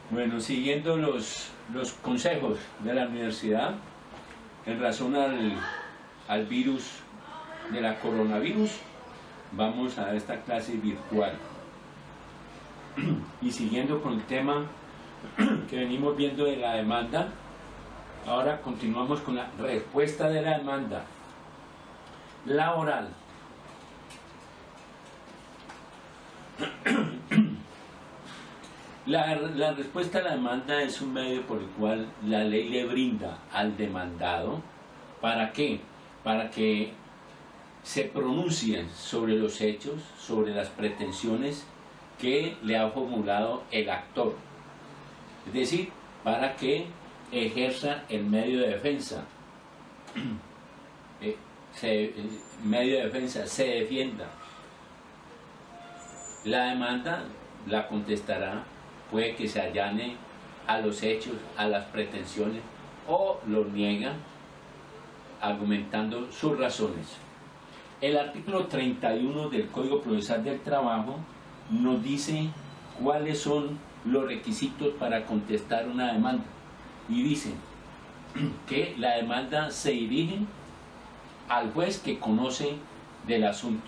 Bueno, siguiendo los consejos de la universidad en razón al virus de la coronavirus, vamos a esta clase virtual. Y siguiendo con el tema que venimos viendo de la demanda, ahora continuamos con la respuesta de la demanda laboral. La respuesta a la demanda es un medio por el cual la ley le brinda al demandado. ¿Para qué? Para que se pronuncie sobre los hechos, sobre las pretensiones que le ha formulado el actor. Es decir, para que ejerza el medio de defensa. Medio de defensa, se defienda. La demanda la contestará, puede que se allane a los hechos, a las pretensiones, o lo niega argumentando sus razones. El artículo 31 del Código Procesal del Trabajo nos dice cuáles son los requisitos para contestar una demanda, y dice que la demanda se dirige al juez que conoce del asunto,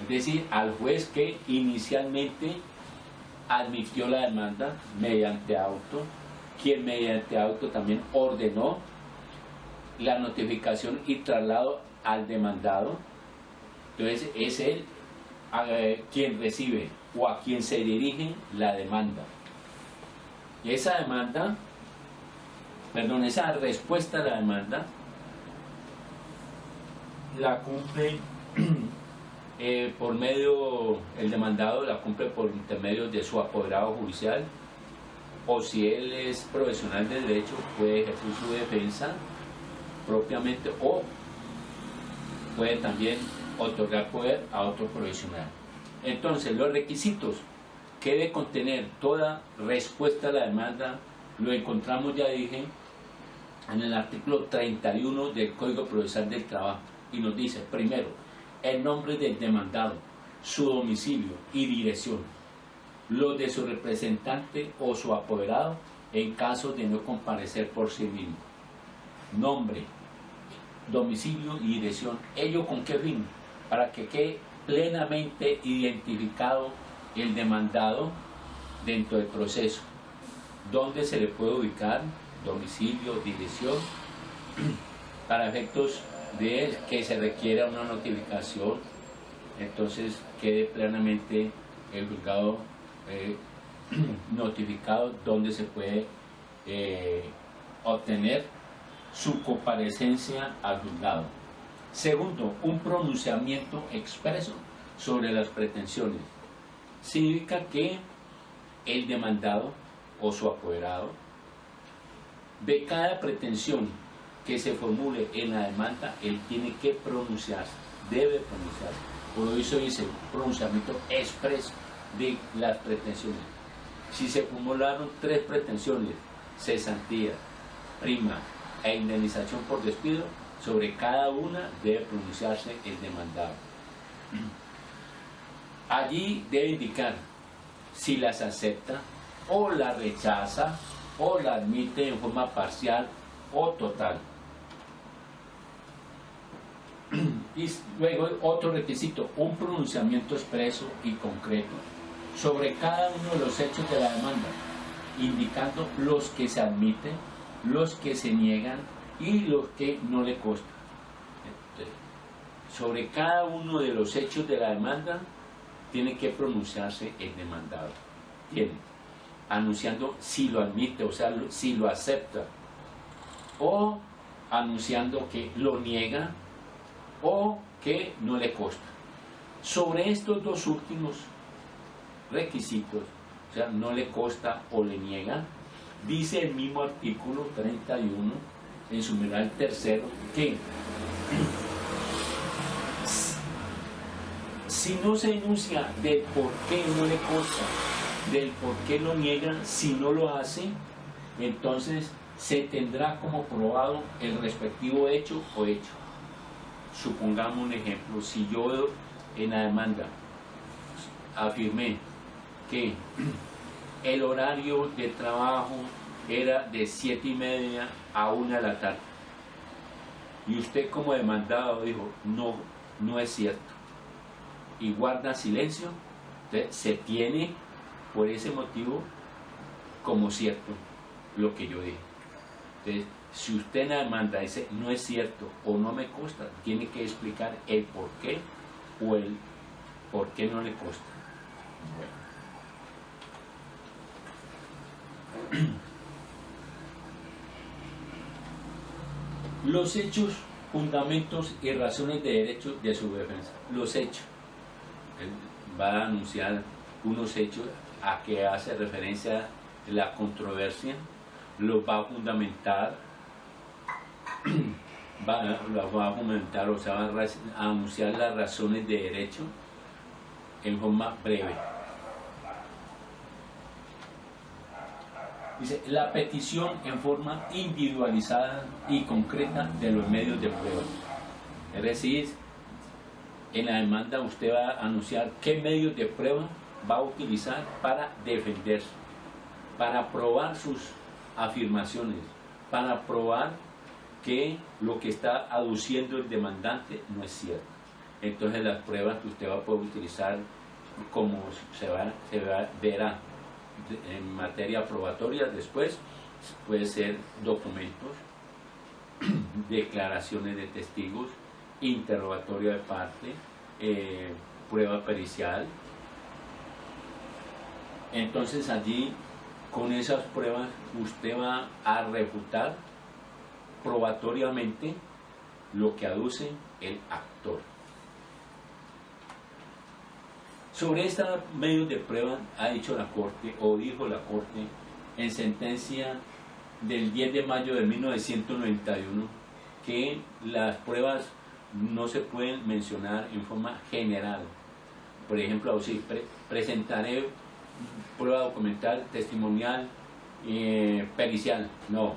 es decir, al juez que inicialmente admitió la demanda mediante auto, quien mediante auto también ordenó la notificación y traslado al demandado. Entonces es él quien recibe o a quien se dirige la demanda. Y esa respuesta a la demanda la cumple por medio, el demandado la cumple por intermedio de su apoderado judicial, o si él es profesional de derecho puede ejercer su defensa propiamente, o puede también otorgar poder a otro profesional. Entonces, los requisitos que debe contener toda respuesta a la demanda lo encontramos, ya dije, en el artículo 31 del Código Procesal del Trabajo, y nos dice: primero, el nombre del demandado, su domicilio y dirección, los de su representante o su apoderado en caso de no comparecer por sí mismo. Nombre, domicilio y dirección. ¿Ello con qué fin? Para que quede plenamente identificado el demandado dentro del proceso, donde se le puede ubicar domicilio, dirección, para efectos de que se requiera una notificación. Entonces quede plenamente el juzgado notificado donde se puede obtener su comparecencia al juzgado. Segundo, un pronunciamiento expreso sobre las pretensiones. Significa que el demandado o su apoderado, de cada pretensión que se formule en la demanda, él tiene que pronunciarse, debe pronunciarse. Por eso dice pronunciamiento expreso de las pretensiones. Si se formularon 3 pretensiones: cesantía, prima e indemnización por despido, sobre cada una debe pronunciarse el demandado. Allí debe indicar si las acepta, o la rechaza, o la admite en forma parcial o total. Y luego otro requisito: un pronunciamiento expreso y concreto sobre cada uno de los hechos de la demanda, indicando los que se admiten, los que se niegan y los que no le constan. Sobre cada uno de los hechos de la demanda tiene que pronunciarse el demandado. Tiene, anunciando si lo admite, o sea, si lo acepta, o anunciando que lo niega o que no le consta. Sobre estos dos últimos requisitos, o sea, no le consta o le niega, dice el mismo artículo 31 en su numeral tercero que si no se enuncia del por qué no le consta, del por qué lo niega, si no lo hace, entonces se tendrá como probado el respectivo hecho o hecho. Supongamos un ejemplo: si yo en la demanda afirmé que el horario de trabajo era de 7:30 a 1 de la tarde. Y usted como demandado dijo, no, no es cierto. Y guarda silencio. Entonces se tiene por ese motivo como cierto lo que yo dije. Entonces, si usted en la demanda dice no es cierto o no me consta, tiene que explicar el por qué o el por qué no le consta. Bueno. Los hechos, fundamentos y razones de derecho de su defensa. Los hechos. Él va a anunciar unos hechos a que hace referencia la controversia, los va a fundamentar, los va a fundamentar, o sea, va a anunciar las razones de derecho en forma breve. Dice, la petición en forma individualizada y concreta de los medios de prueba. Es decir, en la demanda usted va a anunciar qué medios de prueba va a utilizar para defenderse, para probar sus afirmaciones, para probar que lo que está aduciendo el demandante no es cierto. Entonces las pruebas que usted va a poder utilizar, como verá en materia probatoria después, puede ser documentos, declaraciones de testigos, interrogatorio de parte, prueba pericial. Entonces allí, con esas pruebas, usted va a refutar probatoriamente lo que aduce el actor. Sobre estos medios de prueba ha dicho la Corte, o dijo la Corte, en sentencia del 10 de mayo de 1991, que las pruebas no se pueden mencionar en forma general. Por ejemplo, si presentaré prueba documental, testimonial, pericial. No,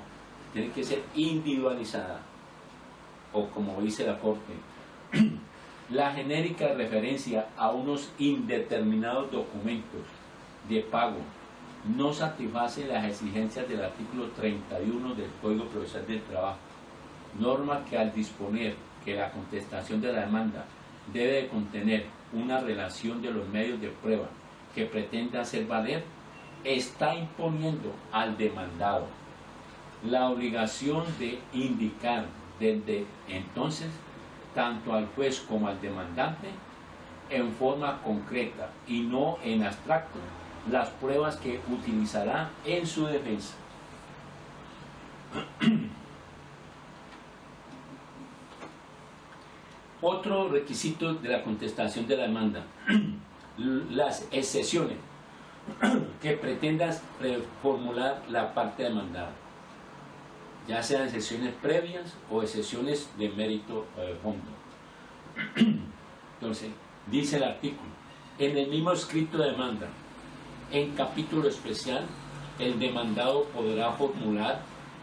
tiene que ser individualizada. O como dice la Corte, la genérica referencia a unos indeterminados documentos de pago no satisface las exigencias del artículo 31 del Código Procesal del Trabajo, norma que al disponer que la contestación de la demanda debe de contener una relación de los medios de prueba que pretende hacer valer, está imponiendo al demandado la obligación de indicar desde entonces tanto al juez como al demandante en forma concreta y no en abstracto las pruebas que utilizará en su defensa. Otro requisito de la contestación de la demanda, las excepciones que pretendas reformular la parte demandada, ya sean excepciones previas o excepciones de mérito de fondo. Entonces, dice el artículo, en el mismo escrito de demanda, en capítulo especial, el demandado podrá formular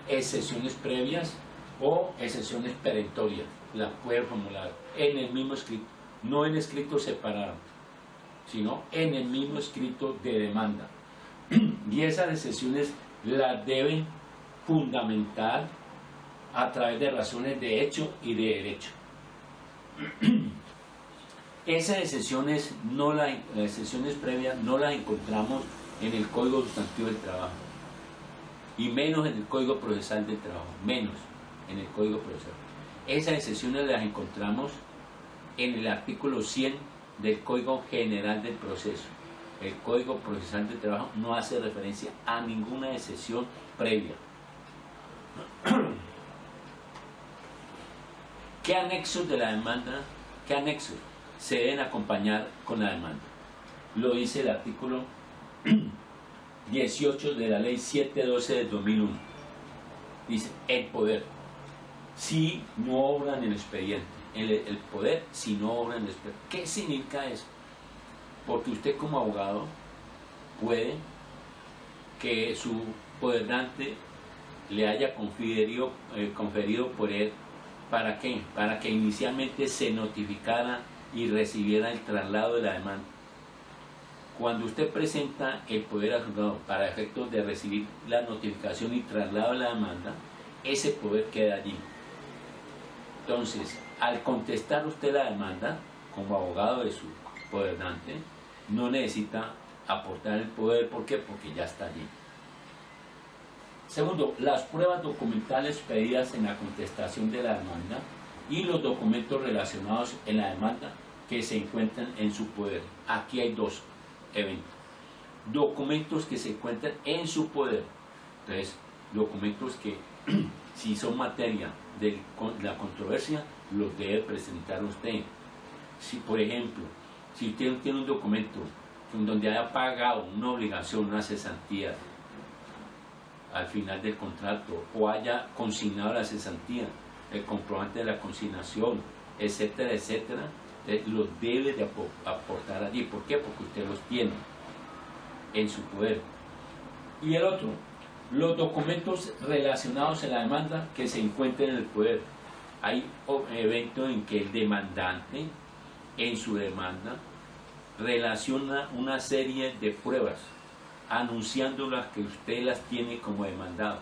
excepciones previas o excepciones perentorias, las puede formular en el mismo escrito, no en escrito separado, sino en el mismo escrito de demanda. Y esas excepciones las deben fundamental a través de razones de hecho y de derecho. Esas excepciones, las excepciones previas no las encontramos en el Código Sustantivo del Trabajo y menos en el Código Procesal del Trabajo, menos en el Código Procesal. Esas excepciones las encontramos en el artículo 100 del Código General del Proceso. El Código Procesal del Trabajo no hace referencia a ninguna excepción previa. ¿Qué anexos de la demanda, qué anexos se deben acompañar con la demanda? Lo dice el artículo 18 de la Ley 712 del 2001. Dice, el poder, si no obra en el expediente. El poder, si no obra en el expediente. ¿Qué significa eso? Porque usted como abogado puede que su poderante le haya conferido por él, ¿para qué? Para que inicialmente se notificara y recibiera el traslado de la demanda. Cuando usted presenta el poder al juzgado para efectos de recibir la notificación y traslado de la demanda, ese poder queda allí. Entonces, al contestar usted la demanda, como abogado de su poderdante, no necesita aportar el poder. ¿Por qué? Porque ya está allí. Segundo, las pruebas documentales pedidas en la contestación de la demanda y los documentos relacionados en la demanda que se encuentran en su poder. Aquí hay dos eventos. Documentos que se encuentran en su poder. Entonces, documentos que, si son materia de la controversia, los debe presentar usted. Si, por ejemplo, si usted tiene un documento donde haya pagado una obligación, una cesantía al final del contrato, o haya consignado la cesantía, el comprobante de la consignación, etcétera, etcétera, los debe de aportar allí. ¿Por qué? Porque usted los tiene en su poder. Y el otro, los documentos relacionados en la demanda que se encuentren en el poder. Hay eventos en que el demandante, en su demanda, relaciona una serie de pruebas, anunciándolas que usted las tiene como demandado.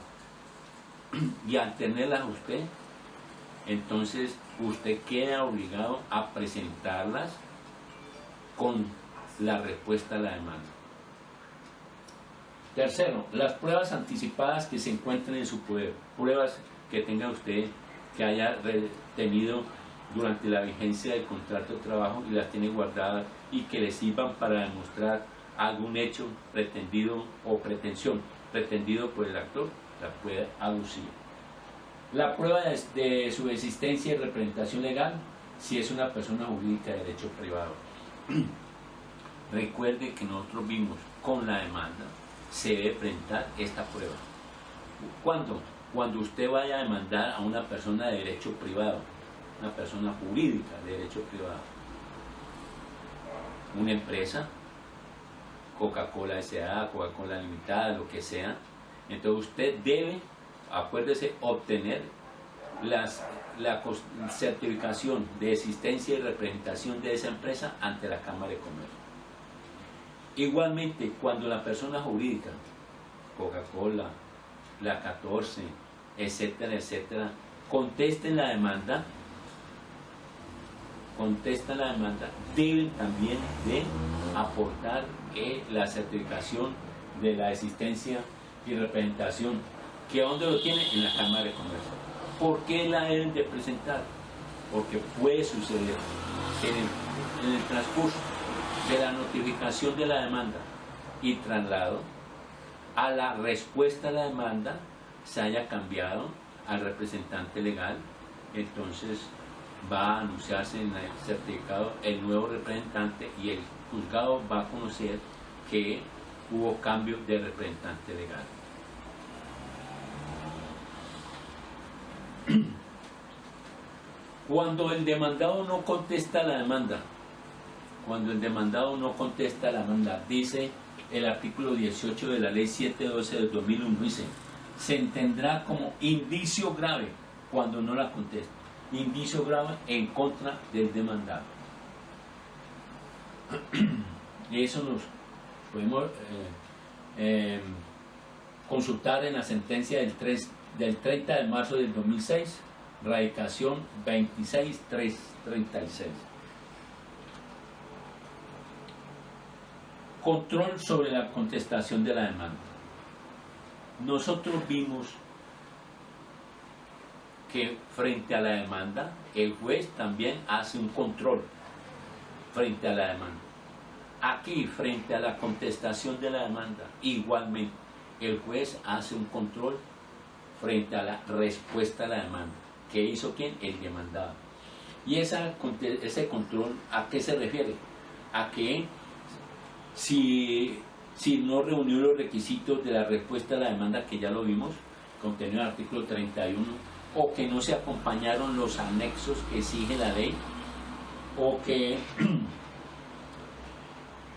Y al tenerlas usted, entonces usted queda obligado a presentarlas con la respuesta a la demanda. Tercero, las pruebas anticipadas que se encuentren en su poder. Pruebas que tenga usted, que haya tenido durante la vigencia del contrato de trabajo y las tiene guardadas y que le sirvan para demostrar algún hecho pretendido o pretensión pretendido por el actor, la puede aducir. La prueba de su existencia y representación legal, si es una persona jurídica de derecho privado. Recuerde que nosotros vimos con la demanda, se debe presentar esta prueba. ¿Cuándo? Cuando usted vaya a demandar a una persona de derecho privado, una persona jurídica de derecho privado, una empresa, Coca-Cola S.A., Coca-Cola Limitada, lo que sea, entonces usted debe, acuérdese, obtener la certificación de existencia y representación de esa empresa ante la Cámara de Comercio. Igualmente, cuando la persona jurídica, Coca-Cola, la 14, etcétera, etcétera, contesten la demanda, deben también de aportar la certificación de la existencia y representación, que ¿dónde lo tiene? En la Cámara de Comercio. ¿Por qué la deben de presentar? Porque puede suceder que en el transcurso de la notificación de la demanda y traslado a la respuesta a la demanda se haya cambiado al representante legal, entonces va a anunciarse en el certificado el nuevo representante y el juzgado va a conocer que hubo cambio de representante legal. Cuando el demandado no contesta la demanda, dice el artículo 18 de la ley 712 del 2001, dice, se entenderá como indicio grave cuando no la contesta, indicio grave en contra del demandado. Y eso nos podemos consultar en la sentencia del 30 de marzo del 2006, radicación 26336. Control sobre la contestación de la demanda. Nosotros vimos que frente a la demanda, el juez también hace un control frente a la demanda. Aquí, frente a la contestación de la demanda, igualmente, el juez hace un control frente a la respuesta a la demanda. ¿Qué hizo quién? El demandado. Y ese control, ¿a qué se refiere? A que si no reunió los requisitos de la respuesta a la demanda, que ya lo vimos, contenido en el artículo 31, o que no se acompañaron los anexos que exige la ley, o que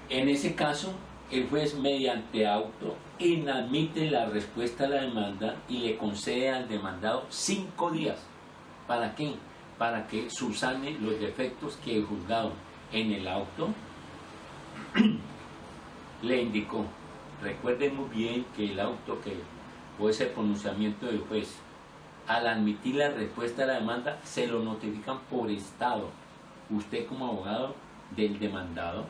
en ese caso el juez mediante auto inadmite la respuesta a la demanda y le concede al demandado 5 días. ¿Para qué? Para que subsane los defectos que el juzgado en el auto le indicó. Recuerden muy bien que el auto o ese pronunciamiento del juez, al admitir la respuesta a la demanda, se lo notifican por estado. Usted como abogado del demandado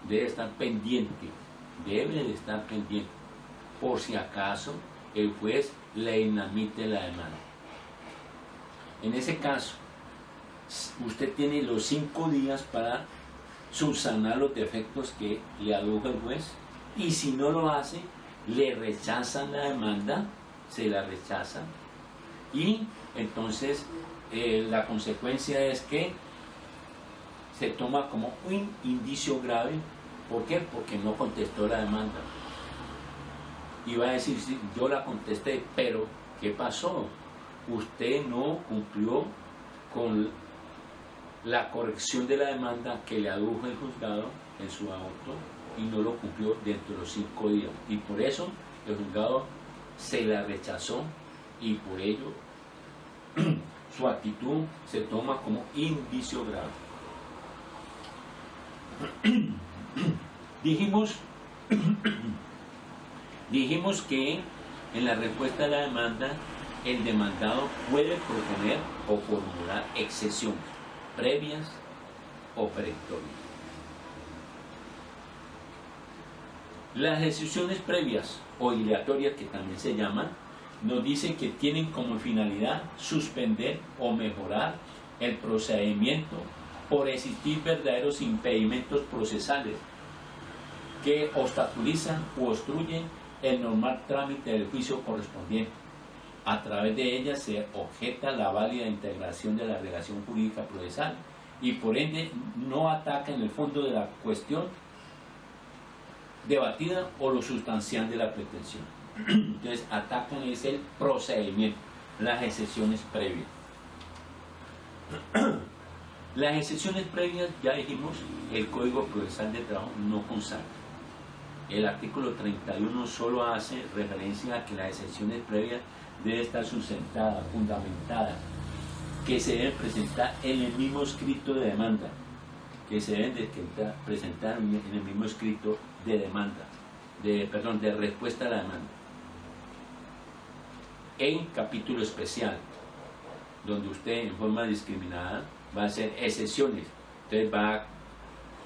debe estar pendiente, debe de estar pendiente, por si acaso el juez le inadmite la demanda. En ese caso, usted tiene los 5 días para subsanar los defectos que le adujo el juez, y si no lo hace, le rechazan la demanda, se la rechazan, y entonces la consecuencia es que se toma como un indicio grave. ¿Por qué? Porque no contestó la demanda. Y va a decir, sí, yo la contesté, pero ¿qué pasó? Usted no cumplió con la corrección de la demanda que le adujo el juzgado en su auto, y no lo cumplió dentro de los 5 días. Y por eso el juzgado se la rechazó, y por ello su actitud se toma como indicio grave. Dijimos que en la respuesta a la demanda el demandado puede proponer o formular excepciones previas o perentorias. Las excepciones previas o dilatorias, que también se llaman, nos dicen que tienen como finalidad suspender o mejorar el procedimiento por existir verdaderos impedimentos procesales que obstaculizan o obstruyen el normal trámite del juicio correspondiente. A través de ellas se objeta la válida integración de la relación jurídica procesal, y por ende no ataca en el fondo de la cuestión debatida o lo sustancial de la pretensión. Entonces atacan es el procedimiento, las excepciones previas. Las excepciones previas, ya dijimos, el Código Procesal de Trabajo no consagra. El artículo 31 solo hace referencia a que las excepciones previas deben estar sustentadas, fundamentadas, que se deben presentar en el mismo escrito de demanda, que se deben de presentar en el mismo escrito de demanda, de respuesta a la demanda. En capítulo especial, donde usted en forma discriminada va a hacer excepciones, entonces va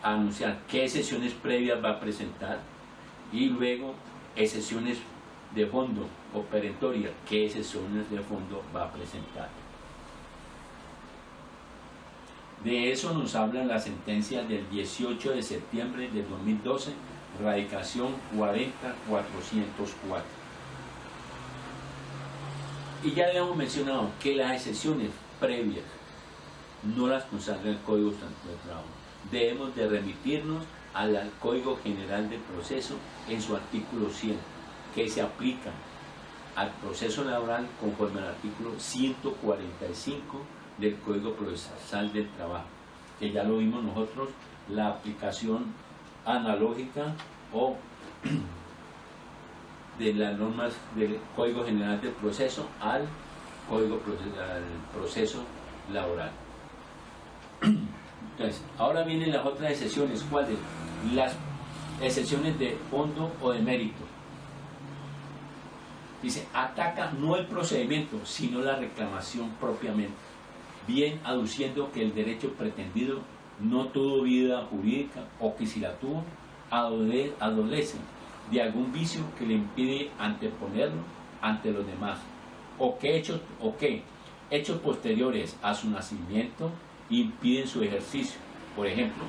a anunciar qué excepciones previas va a presentar, y luego excepciones de fondo o perentorias, qué excepciones de fondo va a presentar. De eso nos habla la sentencia del 18 de septiembre del 2012, radicación 40404. Y ya habíamos mencionado que las excepciones previas no las consagra el Código de Trabajo. Debemos de remitirnos al Código General del Proceso en su artículo 100, que se aplica al proceso laboral conforme al artículo 145 del Código Procesal del Trabajo, que ya lo vimos nosotros, la aplicación analógica o de las normas del Código General del Proceso al proceso laboral. Entonces, ahora vienen las otras excepciones. ¿Cuáles? Las excepciones de fondo o de mérito. Dice, ataca no el procedimiento, sino la reclamación propiamente, bien aduciendo que el derecho pretendido no tuvo vida jurídica, o que si la tuvo, adolece de algún vicio que le impide anteponerlo ante los demás, o que hechos posteriores a su nacimiento impiden su ejercicio. Por ejemplo,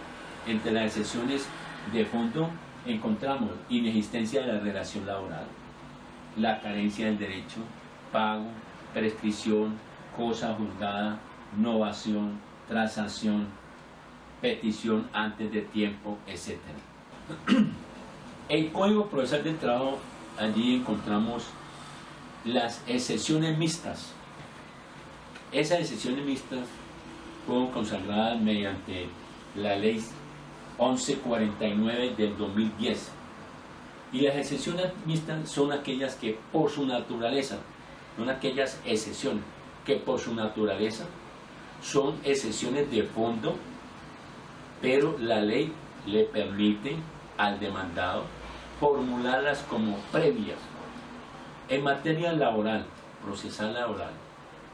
entre las excepciones de fondo encontramos inexistencia de la relación laboral, la carencia del derecho, pago, prescripción, cosa juzgada, novación, transacción, petición antes de tiempo, etc. El Código Procesal del Trabajo, allí encontramos las excepciones mixtas. Esas excepciones mixtas fueron consagradas mediante la Ley 1149 del 2010. Y las excepciones mixtas son aquellas que por su naturaleza, son aquellas excepciones que por su naturaleza son excepciones de fondo, pero la ley le permite al demandado formularlas como previas. En materia laboral, procesal laboral,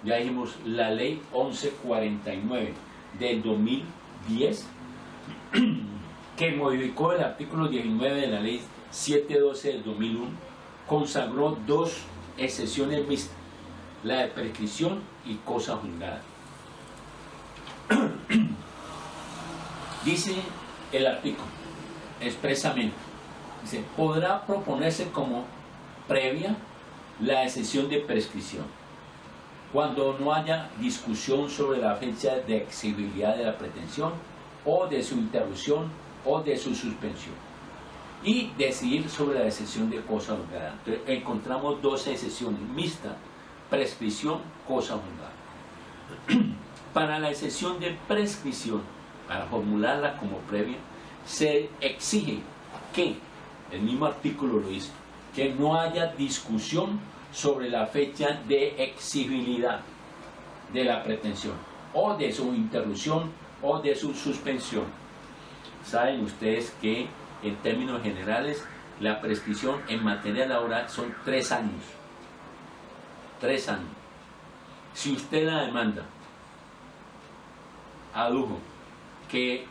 ya dijimos la ley 1149 del 2010, que modificó el artículo 19 de la ley 712 del 2001, consagró dos excepciones mixtas, la de prescripción y cosa juzgada. Dice el artículo expresamente, dice, podrá proponerse como previa la excepción de prescripción cuando no haya discusión sobre la fecha de exigibilidad de la pretensión o de su interrupción o de su suspensión, y decidir sobre la excepción de cosa juzgada. Entonces, encontramos dos excepciones mixtas: prescripción, cosa juzgada. Para la excepción de prescripción, para formularla como previa, se exige que, el mismo artículo lo dice, que no haya discusión sobre la fecha de exigibilidad de la pretensión, o de su interrupción, o de su suspensión. Saben ustedes que, en términos generales, la prescripción en materia laboral son 3 años. 3 años. Si usted la demanda adujo que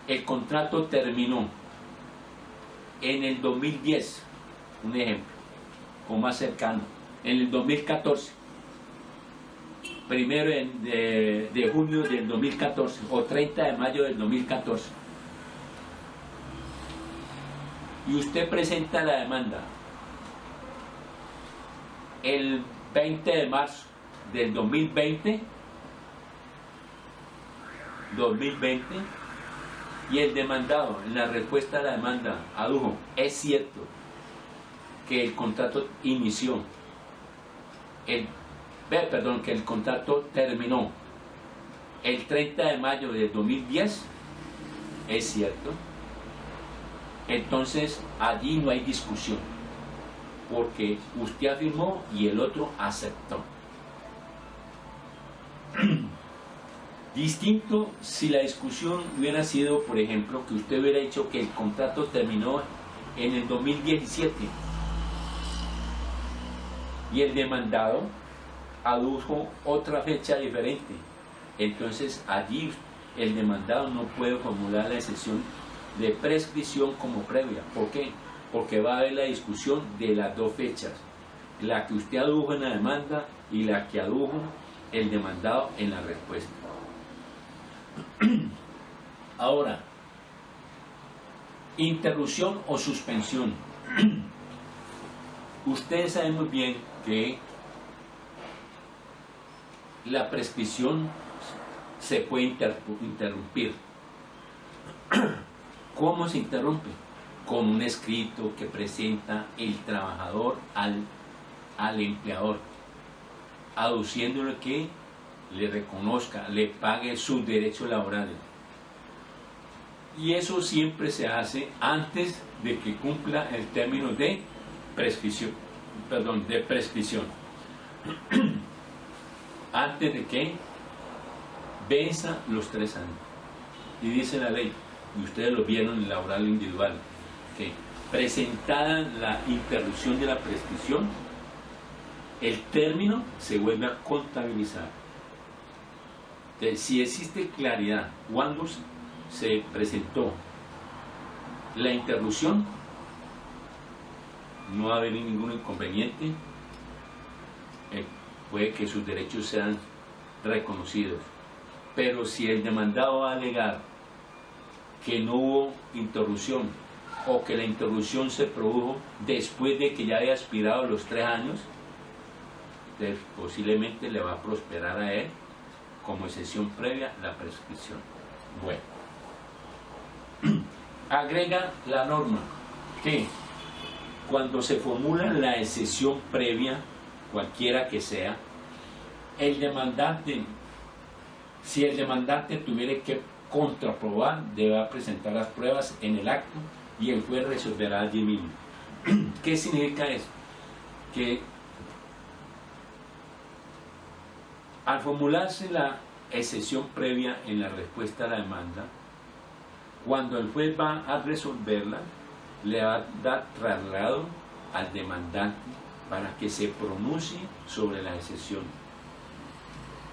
el contrato terminó en el 2010, un ejemplo, o más cercano, en el 2014, primero de junio del 2014 o 30 de mayo del 2014, y usted presenta la demanda el 20 de marzo del 2020, y el demandado en la respuesta a la demanda adujo, es cierto que el contrato inició, que el contrato terminó el 30 de mayo del 2010, es cierto, entonces allí no hay discusión, porque usted afirmó y el otro aceptó. Distinto si la discusión hubiera sido, por ejemplo, que usted hubiera dicho que el contrato terminó en el 2017 y el demandado adujo otra fecha diferente. Entonces allí el demandado no puede formular la excepción de prescripción como previa. ¿Por qué? Porque va a haber la discusión de las dos fechas, la que usted adujo en la demanda y la que adujo el demandado en la respuesta. Ahora, interrupción o suspensión. Ustedes saben muy bien que la prescripción se puede interrumpir. ¿Cómo se interrumpe? Con un escrito que presenta el trabajador al empleador, aduciéndole que le reconozca, le pague sus derechos laborales. Y eso siempre se hace antes de que cumpla el término de prescripción. Antes de que venza los 3 años. Y dice la ley, y ustedes lo vieron en el laboral individual, que presentada la interrupción de la prescripción, el término se vuelve a contabilizar. Entonces, si existe claridad cuando se presentó la interrupción, no va a haber ningún inconveniente, puede que sus derechos sean reconocidos. Pero si el demandado va a alegar que no hubo interrupción o que la interrupción se produjo después de que ya haya expirado los 3 años, entonces posiblemente le va a prosperar a él como excepción previa la prescripción. Bueno, agrega la norma que cuando se formula la excepción previa, cualquiera que sea, el demandante, si el demandante tuviera que contraprobar, deberá presentar las pruebas en el acto y el juez resolverá allí mismo. ¿Qué significa eso? Que al formularse la excepción previa en la respuesta a la demanda, cuando el juez va a resolverla, le va a dar traslado al demandante para que se pronuncie sobre la excepción.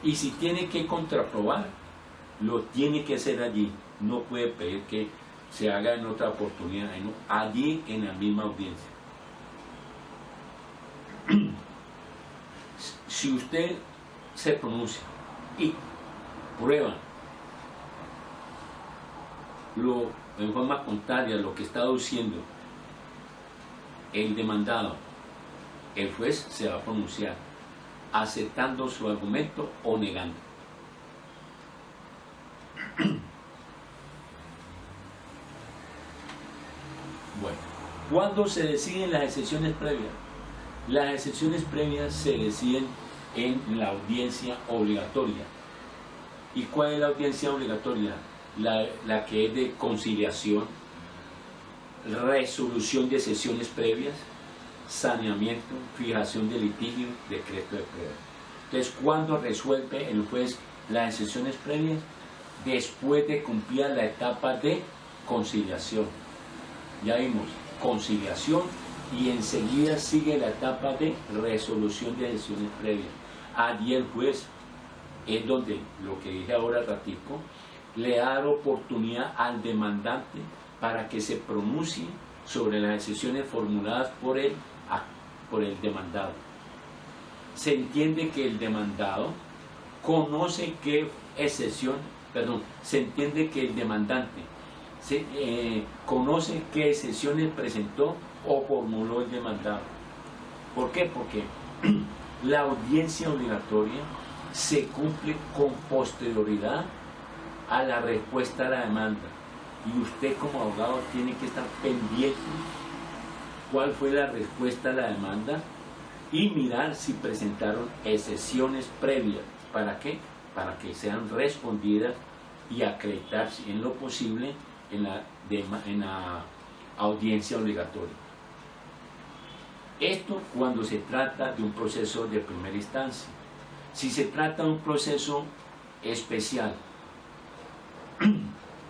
Y si tiene que contraprobar, lo tiene que hacer allí. No puede pedir que se haga en otra oportunidad, ¿no? Allí en la misma audiencia. Si usted se pronuncia y prueba en forma contraria a lo que está diciendo el demandado, el juez se va a pronunciar aceptando su argumento o negando. Bueno, ¿cuándo se deciden las excepciones previas? Las excepciones previas se deciden en la audiencia obligatoria. ¿Y cuál es la audiencia obligatoria? La que es de conciliación, resolución de excepciones previas, saneamiento, fijación de litigio, decreto de prueba. Entonces, ¿cuándo resuelve el juez las excepciones previas? Después de cumplir la etapa de conciliación. Ya vimos, conciliación, y enseguida sigue la etapa de resolución de excepciones previas. Allí el juez es donde, lo que dije ahora ratico, le da oportunidad al demandante para que se pronuncie sobre las excepciones formuladas por el demandado. Se entiende que el demandado conoce qué excepción, se entiende que el demandante conoce qué excepciones presentó o formuló el demandado. ¿Por qué? Porque la audiencia obligatoria se cumple con posterioridad a la respuesta a la demanda, y usted como abogado tiene que estar pendiente cuál fue la respuesta a la demanda y mirar si presentaron excepciones previas. ¿Para qué? Para que sean respondidas y acreditarse en lo posible en la audiencia obligatoria. Esto cuando se trata de un proceso de primera instancia. Si se trata de un proceso especial,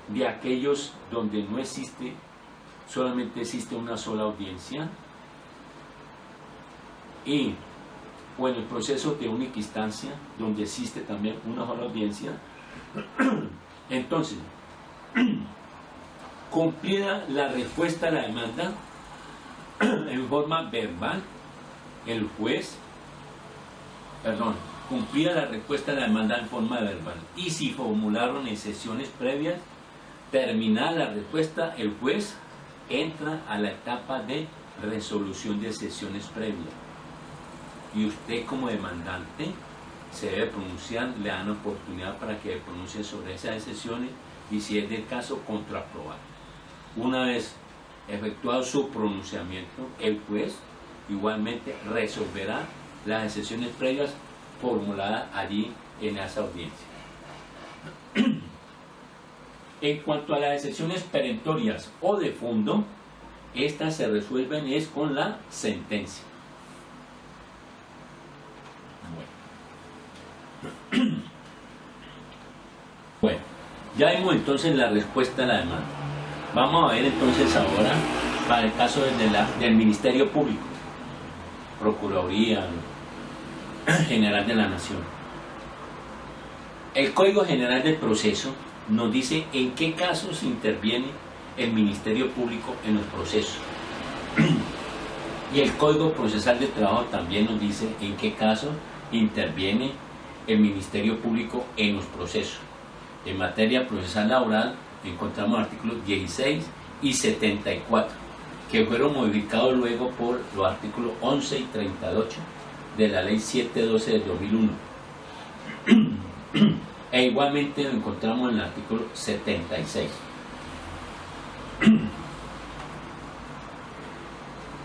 de aquellos donde no existe, solamente existe una sola audiencia, o en el proceso de única instancia, donde existe también una sola audiencia, entonces, cumplida la respuesta a la demanda en forma verbal, el juez, cumplida la respuesta a la demanda en forma verbal, y si formularon excepciones previas, terminada la respuesta, el juez entra a la etapa de resolución de excepciones previas. Y usted como demandante se debe pronunciar, le dan oportunidad para que se pronuncie sobre esas excepciones y, si es del caso, contraprobar. Una vez efectuado su pronunciamiento, el juez igualmente resolverá las excepciones previas formuladas allí en esa audiencia. En cuanto a las excepciones perentorias o de fondo, estas se resuelven es con la sentencia. Bueno, ya vimos entonces la respuesta a la demanda. Vamos a ver entonces ahora para el caso del Ministerio Público, Procuraduría General de la Nación. El Código General del Proceso nos dice en qué casos interviene el Ministerio Público en los procesos. Y el Código Procesal de Trabajo también nos dice en qué casos interviene el Ministerio Público en los procesos. En materia procesal laboral encontramos artículos 16 y 74, que fueron modificados luego por los artículos 11 y 38 de la Ley 712 de 2001. E igualmente lo encontramos en el artículo 76.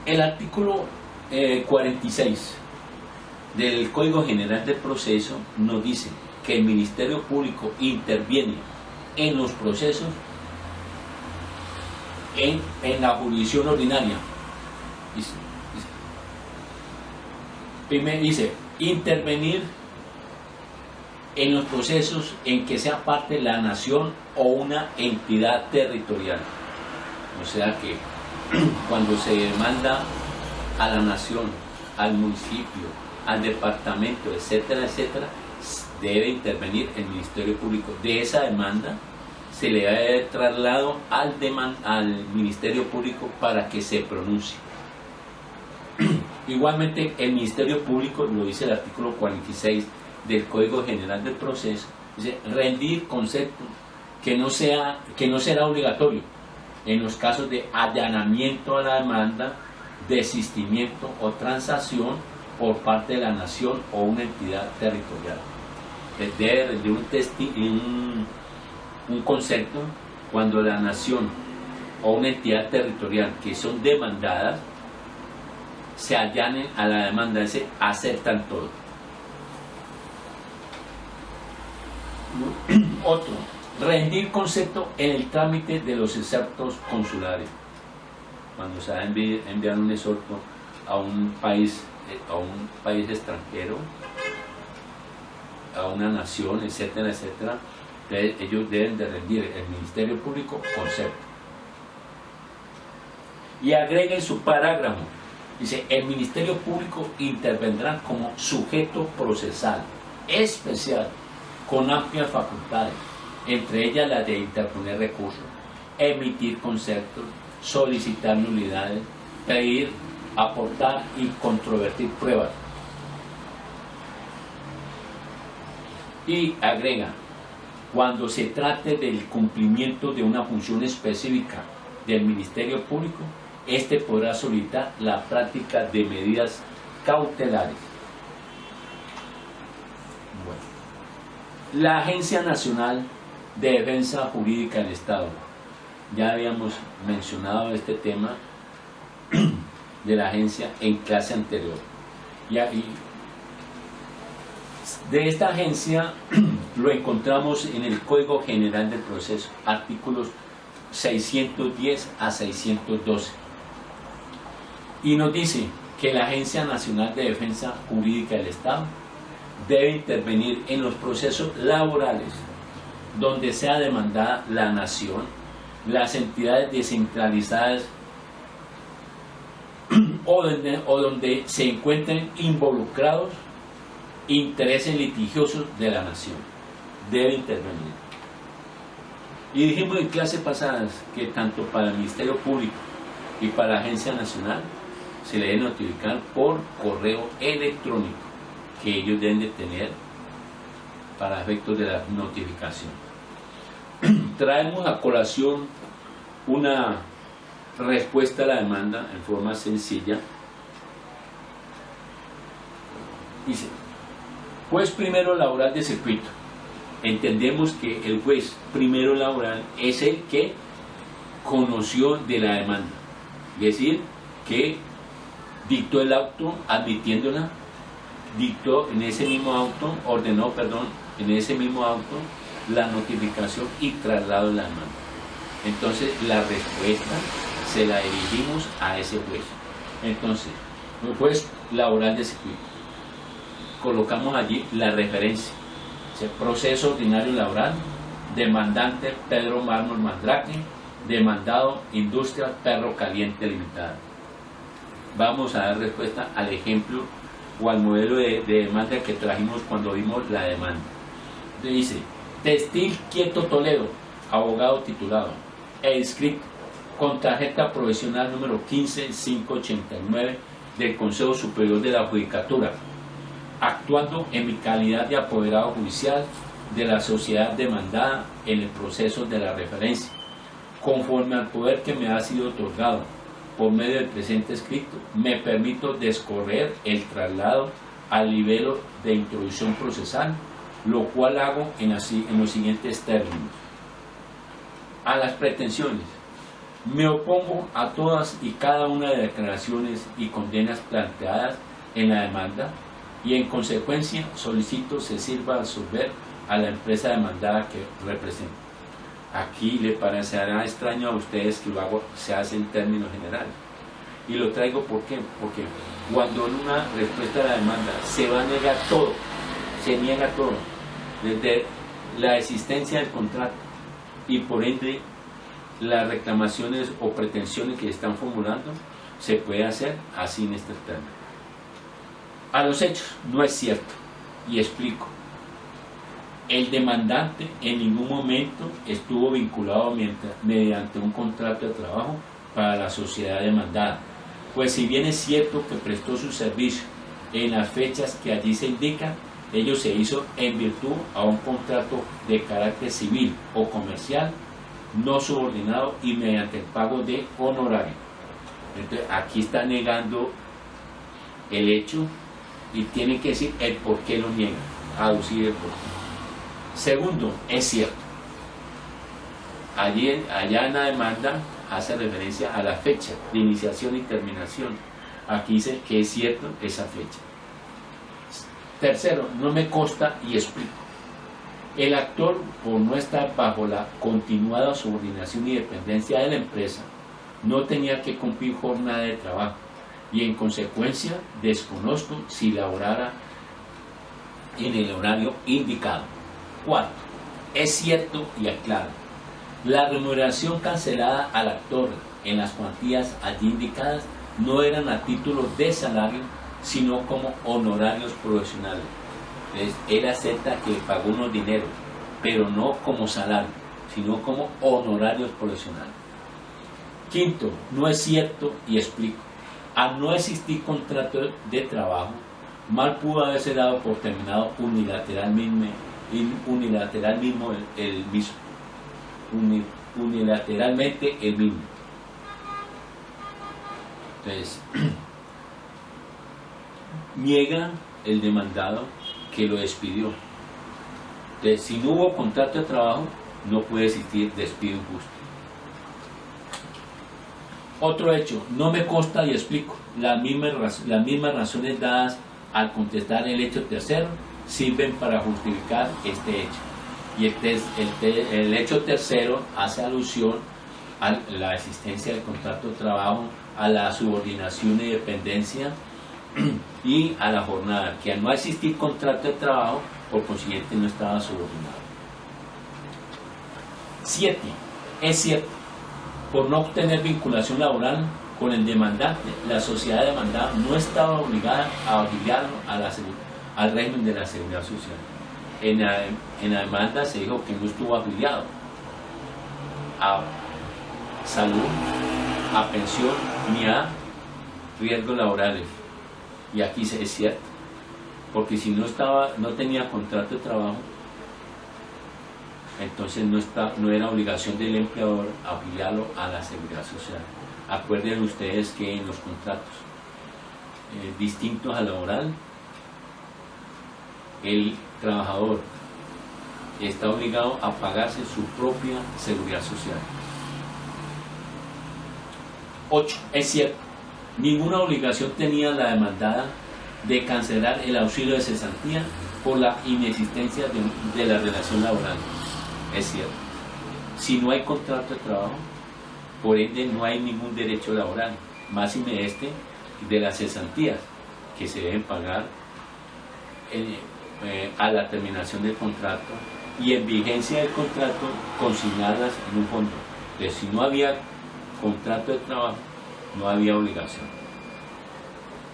El artículo 46 del Código General del Proceso nos dice que el Ministerio Público interviene en los procesos en la jurisdicción ordinaria. Primero dice, intervenir en los procesos en que sea parte la nación o una entidad territorial. O sea que cuando se demanda a la nación, al municipio, al departamento, etcétera, etcétera, debe intervenir el Ministerio Público. De esa demanda se le debe traslado al Ministerio Público para que se pronuncie. Igualmente, el Ministerio Público, lo dice el artículo 46 del Código General del Proceso, dice rendir concepto que no será obligatorio en los casos de allanamiento a la demanda, desistimiento o transacción por parte de la nación o una entidad territorial. Debe rendir un concepto cuando la nación o una entidad territorial que son demandadas se allanen a la demanda, aceptan todo. Otro, rendir concepto en el trámite de los exceptos consulares. Cuando se va a enviar un exhorto a un país extranjero, a una nación, etcétera, etcétera, ellos deben de rendir el Ministerio Público concepto. Y agrega en su parágrafo, dice, el Ministerio Público intervendrá como sujeto procesal especial con amplias facultades, entre ellas la de interponer recursos, emitir conceptos, solicitar nulidades, pedir, aportar y controvertir pruebas. Y agrega, cuando se trate del cumplimiento de una función específica del Ministerio Público, este podrá solicitar la práctica de medidas cautelares. Bueno. La Agencia Nacional de Defensa Jurídica del Estado. Ya habíamos mencionado este tema de la agencia en clase anterior. Y de esta agencia lo encontramos en el Código General del Proceso, artículos 610 a 612. Y nos dice que la Agencia Nacional de Defensa Jurídica del Estado debe intervenir en los procesos laborales donde sea demandada la nación, las entidades descentralizadas o donde se encuentren involucrados intereses litigiosos de la nación. Debe intervenir. Y dijimos en clases pasadas que tanto para el Ministerio Público y para la Agencia Nacional se le debe notificar por correo electrónico, que ellos deben de tener para efectos de la notificación. Traemos a colación una respuesta a la demanda en forma sencilla. Dice, juez primero laboral de circuito. Entendemos que el juez primero laboral es el que conoció de la demanda, es decir, que dictó el auto admitiéndola, dictó en ese mismo auto, ordenó, perdón, en ese mismo auto la notificación y traslado de la demanda. Entonces la respuesta se la dirigimos a ese juez. Entonces, el juez laboral de circuito, colocamos allí la referencia, proceso ordinario laboral, demandante Pedro Mármol Mandrake, demandado Industria Perro Caliente Limitada. Vamos a dar respuesta al ejemplo o al modelo de demanda que trajimos cuando vimos la demanda. Dice, Textil Quieto Toledo, abogado titulado e inscrito con tarjeta provisional número 15589 del Consejo Superior de la Judicatura, actuando en mi calidad de apoderado judicial de la sociedad demandada en el proceso de la referencia, conforme al poder que me ha sido otorgado por medio del presente escrito, me permito descorrer el traslado al nivel de introducción procesal, lo cual hago en los siguientes términos. A las pretensiones. Me opongo a todas y cada una de las declaraciones y condenas planteadas en la demanda y en consecuencia solicito se sirva a absolver a la empresa demandada que represento. Aquí le parecerá extraño a ustedes que se hace en términos generales. Y lo traigo ¿por qué? Porque cuando en una respuesta a la demanda se va a negar todo, se niega todo, desde la existencia del contrato y por ende las reclamaciones o pretensiones que están formulando se puede hacer así en este término. A los hechos, no es cierto, y explico. El demandante en ningún momento estuvo vinculado mediante un contrato de trabajo para la sociedad demandada, pues si bien es cierto que prestó su servicio en las fechas que allí se indican, ello se hizo en virtud a un contrato de carácter civil o comercial no subordinado y mediante el pago de honorario. Entonces aquí está negando el hecho y tiene que decir el por qué lo niega, aducir el por qué. Segundo, es cierto. Allá en la demanda hace referencia a la fecha de iniciación y terminación. Aquí dice que es cierto esa fecha. Tercero, no me consta y explico. El actor, por no estar bajo la continuada subordinación y dependencia de la empresa, no tenía que cumplir jornada de trabajo y en consecuencia desconozco si laborara en el horario indicado. Cuarto, es cierto y aclaro, la remuneración cancelada al actor en las cuantías allí indicadas no eran a título de salario, sino como honorarios profesionales. Entonces, él acepta que pagó unos dineros, pero no como salario, sino como honorarios profesionales. Quinto, no es cierto y explico. Al no existir contrato de trabajo, mal pudo haberse dado por terminado unilateralmente el mismo. Entonces, niega el demandado que lo despidió. Entonces, si no hubo contrato de trabajo, no puede existir despido injusto. Otro hecho, no me consta y explico. Las mismas razones dadas al contestar el hecho tercero sirven para justificar este hecho. Y el hecho tercero hace alusión a la existencia del contrato de trabajo, a la subordinación y dependencia y a la jornada, que al no existir contrato de trabajo, por consiguiente no estaba subordinado. 7. Es cierto, por no obtener vinculación laboral con el demandante, la sociedad demandada no estaba obligada a afiliarlo al régimen de la seguridad social. En la demanda se dijo que no estuvo afiliado a salud, a pensión ni a riesgos laborales. Y aquí es cierto, porque si no tenía contrato de trabajo, entonces no era obligación del empleador afiliarlo a la seguridad social. Acuerden ustedes que en los contratos distintos al laboral, el trabajador está obligado a pagarse su propia seguridad social. 8. Es cierto, ninguna obligación tenía la demandada de cancelar el auxilio de cesantía por la inexistencia de la relación laboral. Es cierto, si no hay contrato de trabajo, por ende no hay ningún derecho laboral, máxime de las cesantías que se deben pagar a la terminación del contrato y en vigencia del contrato consignadas en un fondo. Entonces, si no había contrato de trabajo, no había obligación.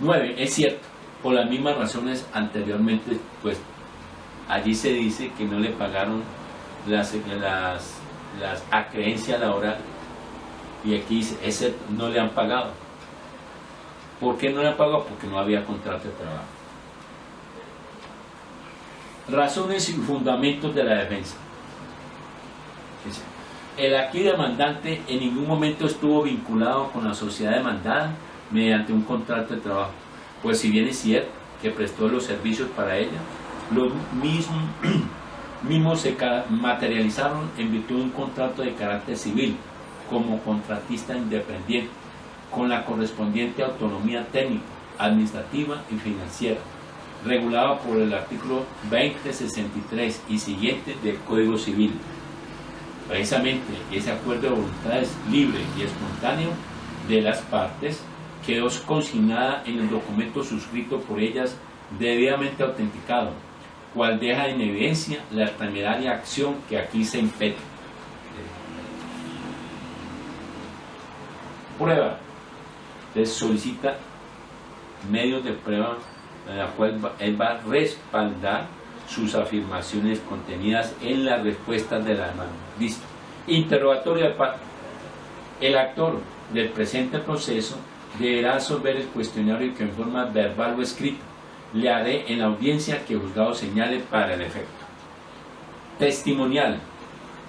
9. Es cierto, por las mismas razones anteriormente, pues allí se dice que no le pagaron las acreencias laborales y aquí dice, no le han pagado. ¿Por qué no le han pagado? Porque no había contrato de trabajo. Razones y fundamentos de la defensa. El aquí demandante en ningún momento estuvo vinculado con la sociedad demandada mediante un contrato de trabajo, pues si bien es cierto que prestó los servicios para ella, los mismos se materializaron en virtud de un contrato de carácter civil como contratista independiente, con la correspondiente autonomía técnica, administrativa y financiera, regulada por el artículo 2063 y siguientes del Código Civil. Precisamente ese acuerdo de voluntades libre y espontáneo de las partes quedó consignada en el documento suscrito por ellas debidamente autenticado, cual deja en evidencia la temeraria acción que aquí se impete. prueba. Entonces solicita medios de prueba en la cual él va a respaldar sus afirmaciones contenidas en las respuestas de la demanda. Dice, interrogatorio de parte. El actor del presente proceso deberá resolver el cuestionario que en forma verbal o escrita le haré en la audiencia que el juzgado señale para el efecto. Testimonial.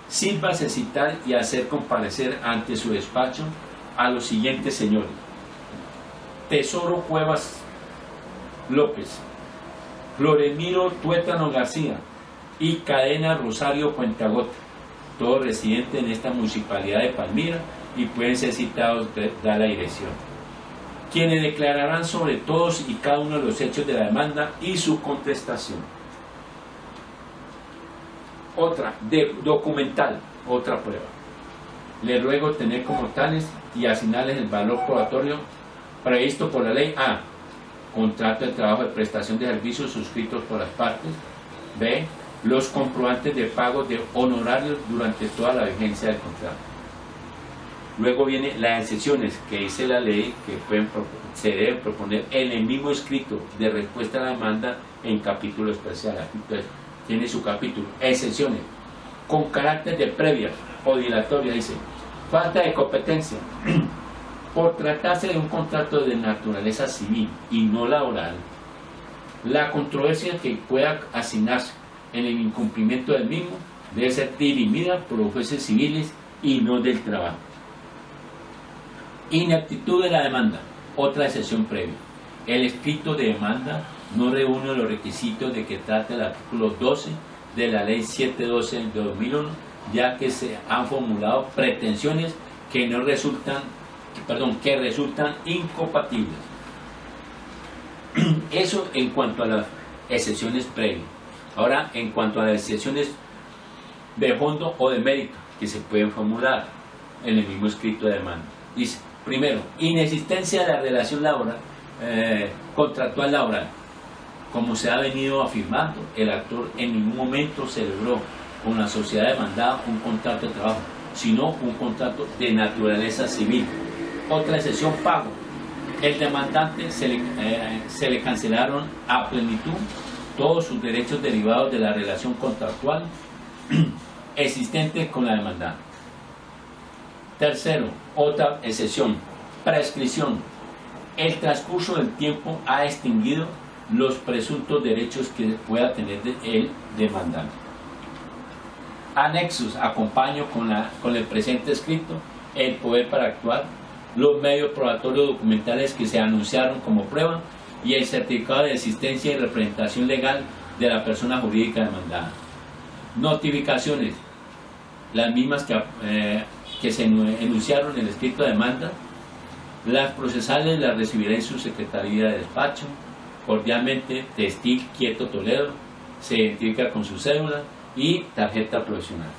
Sírvase citar y hacer comparecer ante su despacho a los siguientes señores: Tesoro Cuevas López, Floremiro Tuétano García y Cadena Rosario Cuentagota, todos residentes en esta municipalidad de Palmira y pueden ser citados da la dirección, quienes declararán sobre todos y cada uno de los hechos de la demanda y su contestación. Otra, documental, otra prueba. Le ruego tener como tales y asignarles el valor probatorio previsto por la ley: A. Contrato de trabajo de prestación de servicios suscritos por las partes. B. Los comprobantes de pago de honorarios durante toda la vigencia del contrato. Luego viene las excepciones que dice la ley que se deben proponer en el mismo escrito de respuesta a la demanda en capítulo especial. Entonces, tiene su capítulo, excepciones, con carácter de previa o dilatoria. Dice, falta de competencia. Por tratarse de un contrato de naturaleza civil y no laboral, la controversia que pueda asignarse en el incumplimiento del mismo debe ser dirimida por los jueces civiles y no del trabajo. Inaptitud de la demanda, otra excepción previa. El escrito de demanda no reúne los requisitos de que trata el artículo 12 de la ley 712 de 2001, ya que se han formulado pretensiones que resultan incompatibles. Eso en cuanto a las excepciones previas. Ahora, en cuanto a las excepciones de fondo o de mérito que se pueden formular en el mismo escrito de demanda. Dice, primero, inexistencia de la relación laboral, contractual laboral. Como se ha venido afirmando, el actor en ningún momento celebró con la sociedad demandada un contrato de trabajo, sino un contrato de naturaleza civil. Otra excepción, pago. El demandante se le cancelaron a plenitud todos sus derechos derivados de la relación contractual existente con la demandada. Tercero, otra excepción, prescripción. El transcurso del tiempo ha extinguido los presuntos derechos que pueda tener el demandante. Anexos, acompaño con el presente escrito el poder para actuar, los medios probatorios documentales que se anunciaron como prueba y el certificado de existencia y representación legal de la persona jurídica demandada. Notificaciones, las mismas que se enunciaron en el escrito de demanda. Las procesales las recibirá en su secretaría de despacho. Cordialmente, Textil Quieto Toledo, se identifica con su cédula y tarjeta profesional.